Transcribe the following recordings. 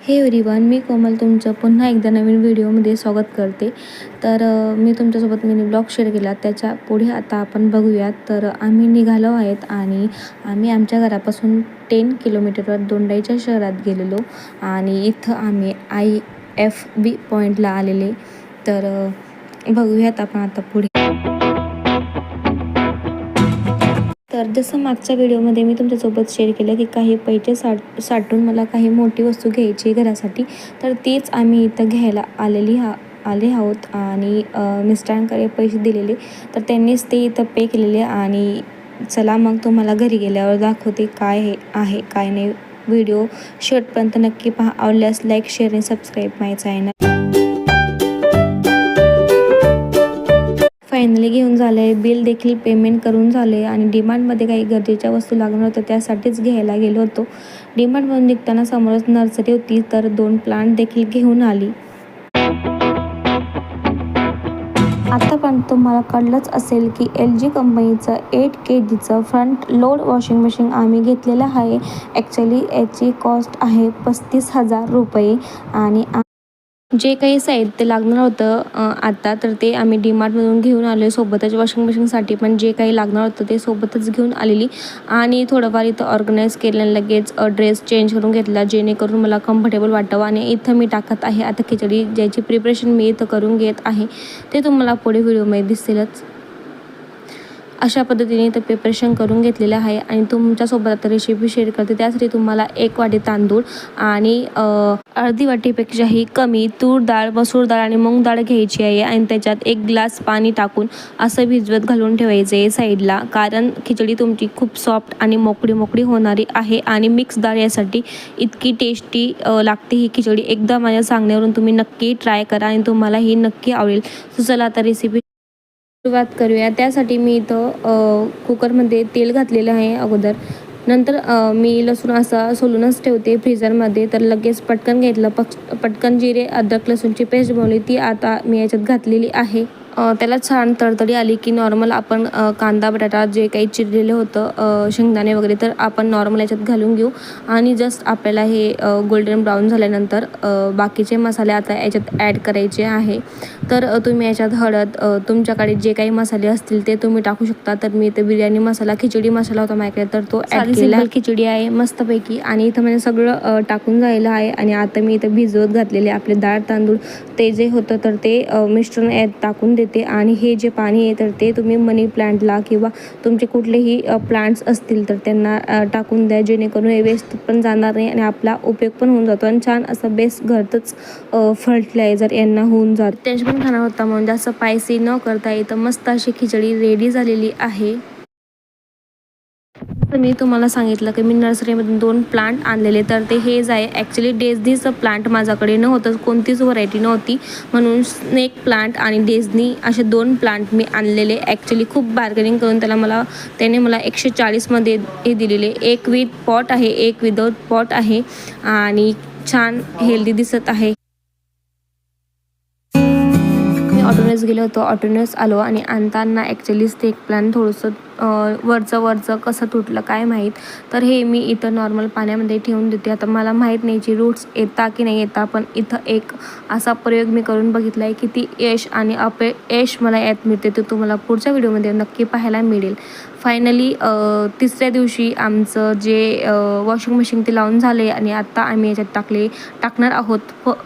हे एव्हरीवन, मी कोमल तुमचं पुन्हा एकदा नवीन व्हिडिओमध्ये स्वागत करते. तर मी तुमच्यासोबत मिनी ब्लॉग शेअर केला. त्याच्या पुढे आता आपण बघूयात. तर आम्ही निघालो आहेत आणि आम्ही आमच्या घरापासून 10 किलोमीटरवर दोंडाईच्या शहरात गेलेलो आणि इथं आम्ही IFB पॉईंटला आलेले. तर बघूयात आपण आता पुढे. तर जसं मागच्या व्हिडिओमध्ये मी तुमच्यासोबत शेअर केलं की काही पैसे साठवून मला काही मोठी वस्तू घ्यायची घरासाठी, तर तीच आम्ही इथं घ्यायला आले आहोत आणि मिस्टरांकडे पैसे दिलेले, तर त्यांनीच ते इथं पे केलेले. आणि चला मग तुम्हाला घरी गेल्यावर दाखवते काय हे आहे काय नाही. व्हिडिओ शेवटपर्यंत नक्की पहा. आवडल्यास लाईक, शेअर आणि सबस्क्राईब माय चॅनल. फायनली घेऊन झालं आहे. बिल देखील पेमेंट करून झालं आहे आणि डीमार्टमध्ये काही गरजेच्या वस्तू लागणार होत्या, त्यासाठीच घ्यायला गेलो होतो. डीमार्टमधून निघताना समोरच नर्सरी होती, तर 2 प्लांट देखील घेऊन आली. आता पण तुम्हाला कळलंच असेल की LG कंपनीचं 8 kgचं फ्रंट लोड वॉशिंग मशीन आम्ही घेतलेलं आहे. ॲक्च्युली याची कॉस्ट आहे 35,000 रुपये. आणि जे काही साहित्य लागणार होतं आता, तर ते आम्ही डीमार्टमधून घेऊन आलो आहे. सोबतच वॉशिंग मशीनसाठी पण जे काही लागणार होतं ते सोबतच घेऊन आलेली. आणि थोडंफार इथं ऑर्गनाईज केलं, लगेच ड्रेस चेंज करून घेतला जेणेकरून मला कम्फर्टेबल वाटावं. आणि इथं मी टाकत आहे आता खिचडी, ज्याची प्रिपरेशन मी इथं करून घेत आहे, ते तुम्हाला पुढे व्हिडिओमध्ये दिसेलच. अशा पद्धतीने इथं प्रिपरेशन करून घेतलेलं आहे आणि तुमच्यासोबत आता रेसिपी शेअर करते. त्यासाठी तुम्हाला 1 वाटी तांदूळ आणि अर्धी वाटीपेक्षाही कमी तूर डाळ, मसूर डाळ आणि मूग डाळ घ्यायची आहे. आणि त्याच्यात 1 ग्लास पाणी टाकून असं भिजवत घालून ठेवायचं आहे साईडला, कारण खिचडी तुमची खूप सॉफ्ट आणि मोकळी होणारी आहे. आणि मिक्स डाळ यासाठी इतकी टेस्टी लागते ही खिचडी. एकदा माझ्या सांगण्यावरून तुम्ही नक्की ट्राय करा आणि तुम्हाला ही नक्की आवडेल. तर चला आता रेसिपी सुरुवात करूया. त्यासाठी मी इथं कुकरमध्ये तेल घातलेलं आहे अगोदर. नंतर मी लसूण असा सोलूनच ठेवते फ्रीझरमध्ये, तर लगेच पटकन घेतलं. पटकन जिरे, अद्रक लसूणची पेस्ट बनवली, ती आता मी याच्यात घातलेली आहे. त्याला छान तडतडी आली की नॉर्मल आपण कांदा बटाटा जे काही चिरलेलं होतं, शेंगदाणे वगैरे, तर आपण नॉर्मल याच्यात घालून घेऊ. आणि जस्ट आपल्याला हे गोल्डन ब्राऊन झाल्यानंतर बाकीचे मसाले आता याच्यात ॲड करायचे आहे. तर तुम्ही याच्यात हळद, तुमच्याकडे जे काही मसाले असतील ते तुम्ही टाकू शकता. तर मी इथं बिर्याणी मसाला, खिचडी मसाला होता माझ्याकडे, तर तो ॲड केला. खिचडी आहे मस्तपैकी. आणि इथं म्हणजे सगळं टाकून झालेलं आहे. आणि आता मी इथं भिजवत घातलेले आपले डाळ तांदूळ, ते जे होतं तर ते मिश्रण यात टाकून देते. आणि हे जे पाणी आहे तर ते तुम्ही मनी प्लांटला किंवा तुमचे कुठलेही प्लांट्स असतील तर त्यांना टाकून द्या, जेणेकरून हे वेस्ट पण जाणार नाही आणि आपला उपयोग पण होऊन जातो. आणि छान असं बेस्ट घरतच फर्टिलायझर यांना होऊन जात. टेन्शन पण खाणार होता म्हणून जास्त स्पायसी न करता इथं मस्त अशी खिचडी रेडी झालेली आहे. तर मी तुम्हाला सांगितलं की मी नर्सरीमधून 2 प्लांट आणलेले, तर ते हेच आहे. ॲक्च्युली डेझनीचं प्लांट माझ्याकडे नव्हतं, कोणतीच व्हरायटी नव्हती, म्हणून स्नेक प्लांट आणि डेझनी असे 2 प्लांट मी आणलेले. ॲक्च्युली खूप बार्गेनिंग करून त्याने मला 140मध्ये हे दिलेले. एक विथ पॉट आहे, एक विदाऊट पॉट आहे आणि छान हेल्दी दिसत आहे. ऑटोनस गेलो होतो, ऑटोनस आलो आणि आणताना ॲक्च्युली स्नेक प्लांट थोडंसं वरचं कसं तुटलं काय माहीत. तर हे मी इथं नॉर्मल पाण्यामध्ये ठेवून देते. आता मला माहीत नाही याची रूट्स येता की नाही येता, पण इथं एक असा प्रयोग मी करून बघितला आहे. किती यश आणि अपयश मला यात मिळते ते तुम्हाला पुढच्या व्हिडिओमध्ये नक्की पाहायला मिळेल. फायनली 3ऱ्या दिवशी आमचं जे वॉशिंग मशीन ते लावून झाले आणि आत्ता आम्ही याच्यात टाकणार आहोत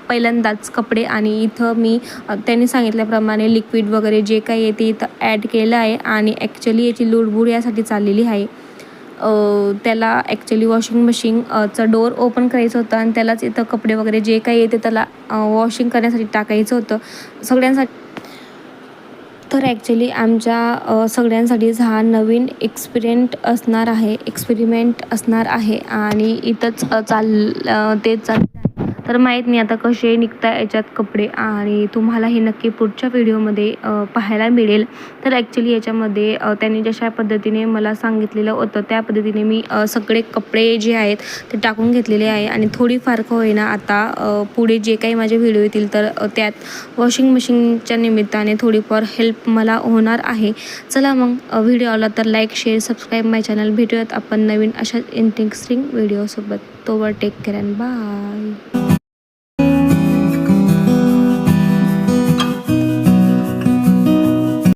पहिल्यांदाच कपडे. आणि इथं मी त्यांनी सांगितल्याप्रमाणे लिक्विड वगैरे जे काही आहे ते इथं ॲड केलं आहे. आणि ॲक्च्युली याची लुडबुड यासाठी चाललेली आहे. त्याला ॲक्च्युली वॉशिंग मशीनचं डोअर ओपन करायचं होतं आणि त्यालाच इथं कपडे वगैरे जे काही येते त्याला वॉशिंग करण्यासाठी टाकायचं होतं सगळ्यांसाठी. तर ॲक्च्युली आमच्या सगळ्यांसाठीच हा नवीन एक्सपेरिमेंट असणार आहे आणि इथंच तेच चाललं आहे. तर माहीत नाही आता कसे निघता याच्यात कपडे आणि तुम्हाला हे नक्की पुढच्या व्हिडिओमध्ये पाहायला मिळेल. तर ॲक्च्युली याच्यामध्ये त्यांनी जशा पद्धतीने मला सांगितलेलं होतं त्या पद्धतीने मी सगळे कपडे जे आहेत ते टाकून घेतलेले आहे. आणि थोडीफार का होईना आता पुढे जे काही माझे व्हिडिओ येतील तर त्यात वॉशिंग मशीनच्या निमित्ताने थोडीफार हेल्प मला होणार आहे. चला मग व्हिडिओ आवडला तर लाईक, शेअर, सबस्क्राईब माय चॅनल. भेटूयात आपण नवीन अशाच इंटरेस्टिंग व्हिडिओसोबत. तोवर टेक केअर अँड बाय.